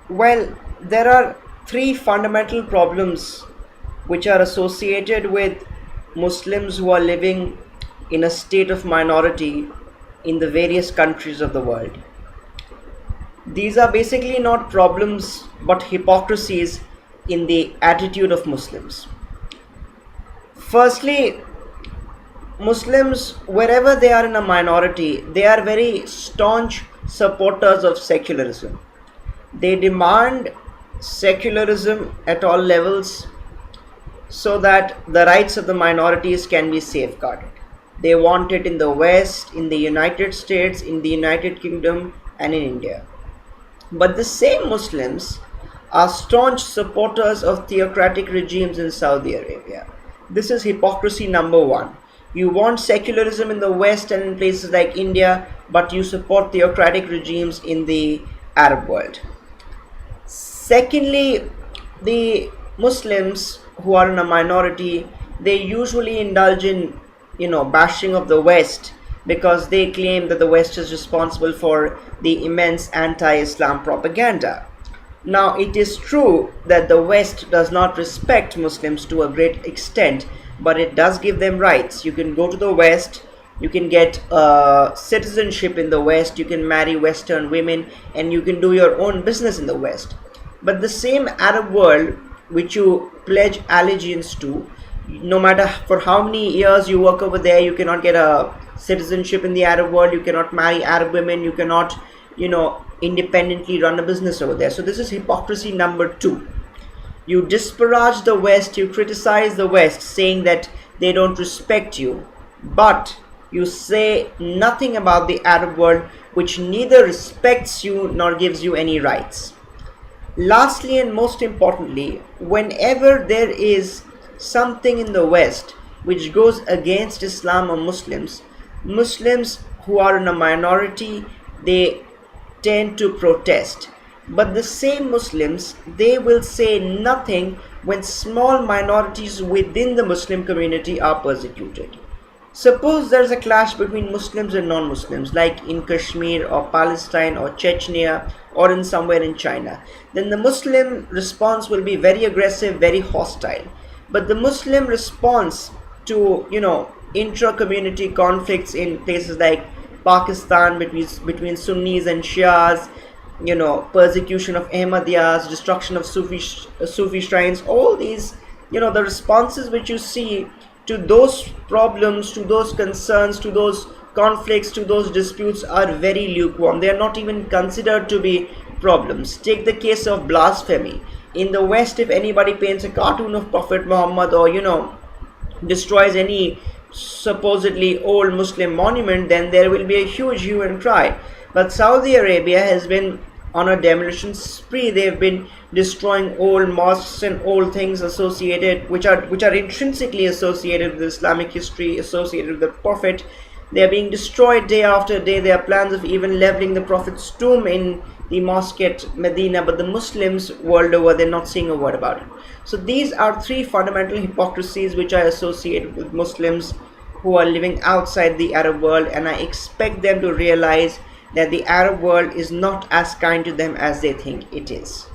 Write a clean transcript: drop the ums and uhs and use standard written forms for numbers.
Well, there are three fundamental problems which are associated with Muslims who are living in a state of minority in the various countries of the world. These are basically not problems but hypocrisies in the attitude of Muslims. Firstly, Muslims, wherever they are in a minority, they are very staunch supporters of secularism. They demand secularism at all levels so that the rights of the minorities can be safeguarded. They want it in the West, in the United States, in the United Kingdom, and in India. But the same Muslims are staunch supporters of theocratic regimes in Saudi Arabia. This is hypocrisy number one. You want secularism in the West and in places like India, but you support theocratic regimes in the Arab world. Secondly, the Muslims who are in a minority, they usually indulge in, bashing of the West because they claim that the West is responsible for the immense anti-Islam propaganda. Now, it is true that the West does not respect Muslims to a great extent, but it does give them rights. You can go to the West, you can get citizenship in the West, you can marry Western women, and you can do your own business in the West. But the same Arab world which you pledge allegiance to, no matter for how many years you work over there, you cannot get a citizenship in the Arab world, you cannot marry Arab women, you cannot, independently run a business over there. So this is hypocrisy number two. You disparage the West, you criticize the West, saying that they don't respect you, but you say nothing about the Arab world, which neither respects you nor gives you any rights. Lastly, and most importantly, whenever there is something in the West which goes against Islam or Muslims, Muslims who are in a minority, they tend to protest. But the same Muslims, they will say nothing when small minorities within the Muslim community are persecuted. Suppose there's a clash between Muslims and non-Muslims, like in Kashmir or Palestine or Chechnya or in somewhere in China. Then the Muslim response will be very aggressive, very hostile. But the Muslim response to, intra-community conflicts in places like Pakistan between Sunnis and Shias, persecution of Ahmadiyas, destruction of Sufi shrines, all these, the responses which you see to those problems, to those concerns, to those conflicts, to those disputes are very lukewarm. They are not even considered to be problems. Take the case of blasphemy. In the West, if anybody paints a cartoon of Prophet Muhammad or, destroys any supposedly old Muslim monument, then there will be a huge hue and cry. But Saudi Arabia has been on a demolition spree. They've been destroying old mosques and old things associated, which are intrinsically associated with Islamic history, associated with the Prophet. They are being destroyed day after day. There are plans of even leveling the Prophet's tomb in the mosque at Medina, but the Muslims world over, they're not saying a word about it. So these are three fundamental hypocrisies which I associate with Muslims who are living outside the Arab world, and I expect them to realize that the Arab world is not as kind to them as they think it is.